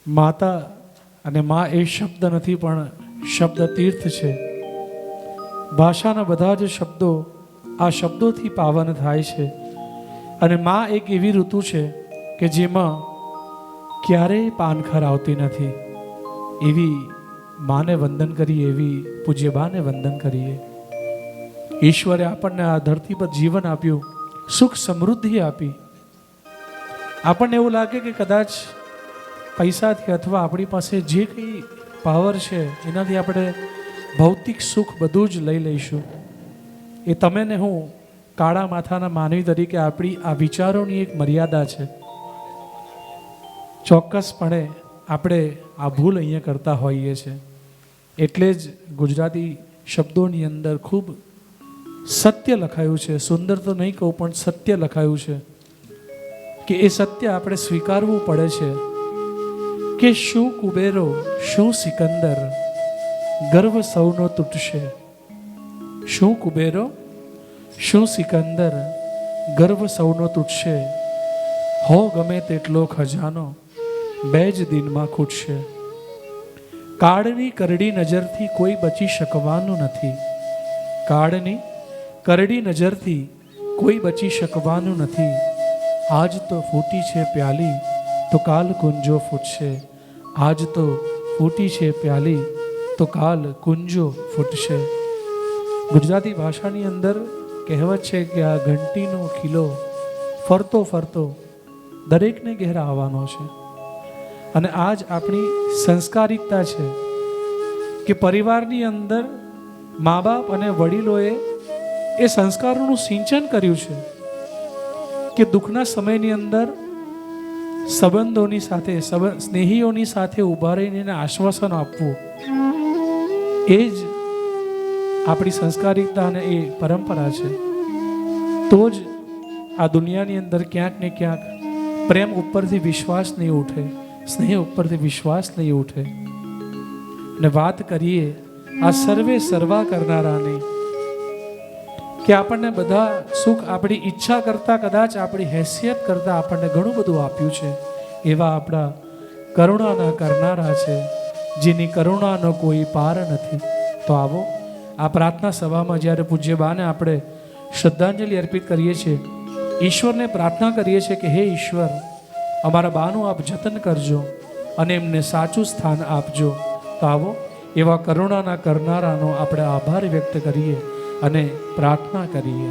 માતા અને મા એ શબ્દ નથી પણ શબ્દ તીર્થ છે. ભાષાના બધા જ શબ્દો આ શબ્દોથી પાવન થાય છે. અને મા એક એવી ઋતુ છે કે જેમાં ક્યારેય પાનખર આવતી નથી. એવી માને વંદન કરીએ, એવી પૂજ્ય બાને વંદન કરીએ. ઈશ્વરે આપણને આ ધરતી પર જીવન આપ્યું, સુખ સમૃદ્ધિ આપી. આપણને એવું લાગે કે કદાચ પૈસાથી અથવા આપણી પાસે જે કંઈ પાવર છે એનાથી આપણે ભૌતિક સુખ બધું જ લઈ લઈશું. એ તમે ને હું કાળા માથાના માનવી તરીકે આપણી આ વિચારોની એક મર્યાદા છે. ચોક્કસપણે આપણે આ ભૂલ અહીંયા કરતા હોઈએ છીએ. એટલે જ ગુજરાતી શબ્દોની અંદર ખૂબ સત્ય લખાયું છે. સુંદર તો નહીં કહું પણ સત્ય લખાયું છે કે એ સત્ય આપણે સ્વીકારવું પડે છે કે શું કુબેરો શું સિકંદર, ગર્વ સૌનો તૂટશે. શું કુબેરો શું સિકંદર, ગર્વ સૌનો તૂટશે. હો ગમે તેટલો ખજાનો, બે જ દિનમાં ખૂટશે. કાળની કરડી નજરથી કોઈ બચી શકવાનું નથી. કાળની કરડી નજરથી કોઈ બચી શકવાનું નથી. આજ તો ફૂટી છે પ્યાલી તો કાલ કુંજો ફૂટશે. આજ તો ફૂટી છે પ્યાલી તો કાલ કુંજો ફૂટશે. ગુજરાતી ભાષાની અંદર કહેવત છે કે આ ઘંટીનો ખીલો ફરતો ફરતો દરેકને ઘેર આવવાનો છે. અને આજ આપણી સંસ્કારિકતા છે કે પરિવારની અંદર મા બાપ અને વડીલોએ એ સંસ્કારોનું સિંચન કર્યું છે કે દુઃખના સમયની અંદર સંબંધોની સાથે, સ્નેહીઓની સાથે ઊભા રહીને એને આશ્વાસન આપવું, એ જ આપણી સંસ્કારિકતા અને એ પરંપરા છે. તો જ આ દુનિયાની અંદર ક્યાંક ને ક્યાંક પ્રેમ ઉપરથી વિશ્વાસ નહીં ઉઠે, સ્નેહ ઉપરથી વિશ્વાસ નહીં ઉઠે. ને વાત કરીએ આ સર્વે સર્વા કરનારાની કે આપણને બધા સુખ આપણી ઈચ્છા કરતાં, કદાચ આપણી હેસિયત કરતાં આપણને ઘણું બધું આપ્યું છે. એવા આપણા કરુણાના કરનારા છે, જેની કરુણાનો કોઈ પાર નથી. તો આવો આ પ્રાર્થના સભામાં જ્યારે પૂજ્ય બાને આપણે શ્રદ્ધાંજલિ અર્પિત કરીએ છીએ, ઈશ્વરને પ્રાર્થના કરીએ છીએ કે હે ઈશ્વર, અમારા બાનું આપ જતન કરજો અને એમને સાચું સ્થાન આપજો. તો આવો એવા કરુણાના કરનારાનો આપણે આભાર વ્યક્ત કરીએ અને પ્રાર્થના કરીએ.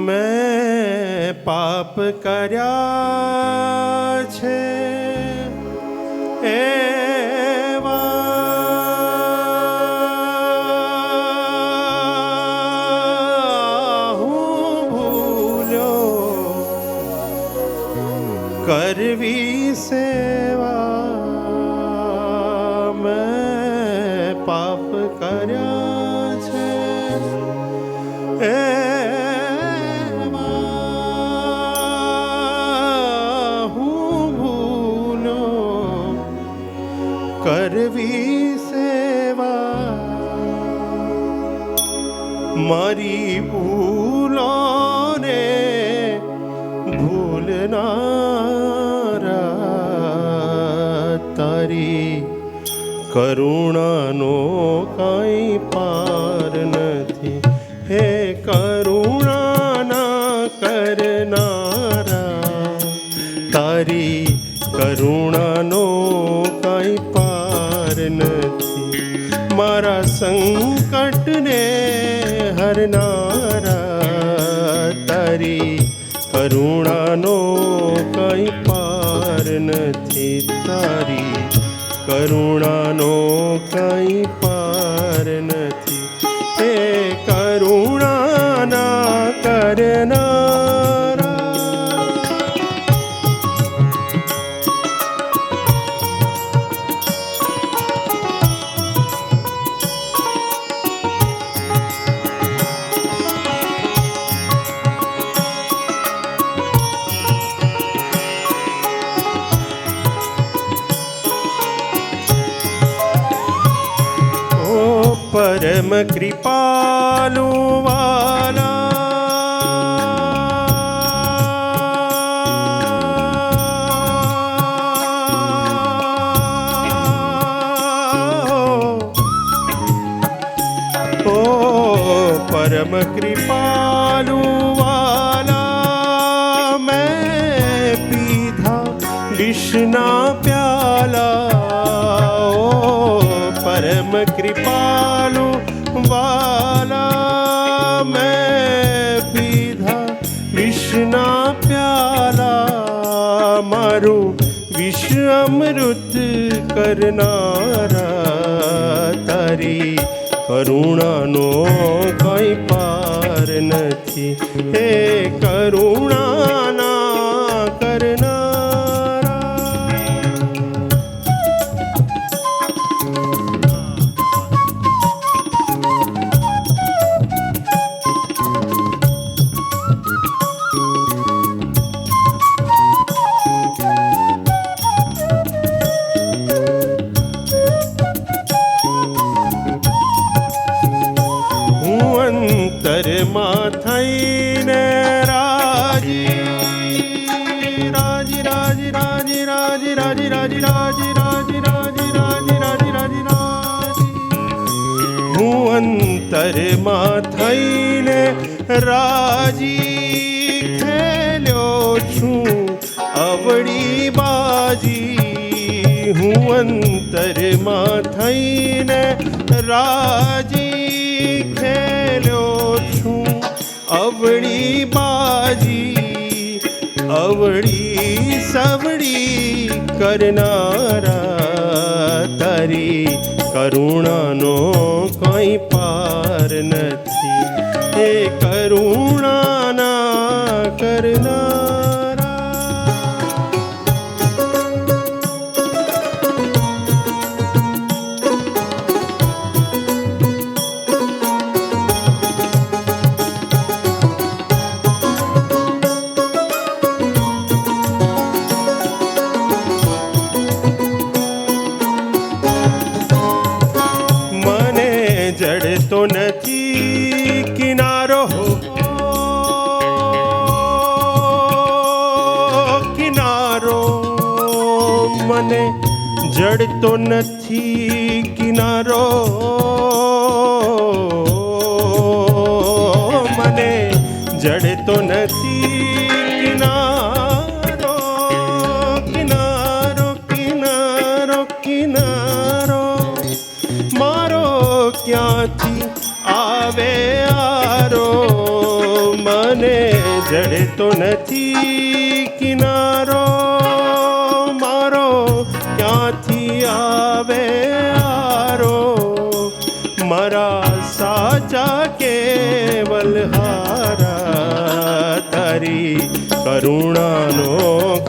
મેં પાપ કર્યા છે એવા હું ભૂલ્યો, કરવી સેવા મેં પાપ કર્યા છે એવા હું ભૂલ્યો, કરવી સેવા મારી ભૂલોને ભૂલનારા તારી કરુણાનો કાંઈ પાર નથી. હે કરુણાના કરનારા, તારી કરુણાનો કાંઈ પાર નથી. મારા સંકટને હરનારા, તારી કરુણાનો કાંઈ પાર નથી. તારી કરુણાનો કાંઈ પાર નથી. હે કરુણાના કરનારા, પરમ કૃપાલુ વાલા परम कृपालु वाला मैं पीधा विष्णा प्याला। ओ परम कृपालु वाला मैं पीधा विष्णा प्याला। मारू विश्व अमृत करनारा तारी करुणानो कई पार નથી। હે કરુણાના કરનારા। અંતરમાં થઈને રાજી રાજી રાજી રાજી રાજી રાજી રાજી રાજી રાજી રાજી રાજી રાજી રાજી રાજી। હું અંતરમાં થઈને રાજી ખેલ્યો છું અવળી બાજી। હું અંતરમાં થઈને રાજી ખેલ્યો છું અવળી બાજી। અવળી સવળી કરનારા તારી કરુણાનો કોઈ પાર નથી। હે કરુણાના કરનારા। જડતો નથી કિનારો કિનારો મને જડતો નથી કિનારો મને જડતો નથી કિનારો કિનારો કિનારો કિનારો મારો ક્યાંથી આવે આરો મને જડતો નથી કિનારો મારો ક્યાંથી આવે આરો મારા સાચા કેવલ હારા તારી કરુણાનો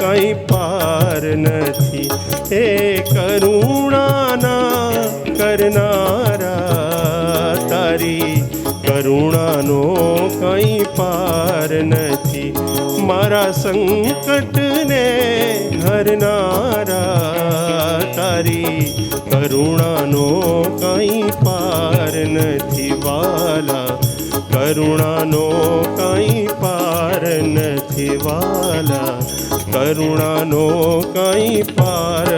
કંઈ પાર નથી। હે કરુણાના કરનારા તારી કરુણાનો કંઈ પાર નથી। મારા સંકટને હરનારા તારી કરુણાનો કંઈ પાર નથી। વાલા કરુણાનો કંઈ પાર નથી। વાલા કરુણાનો કંઈ પાર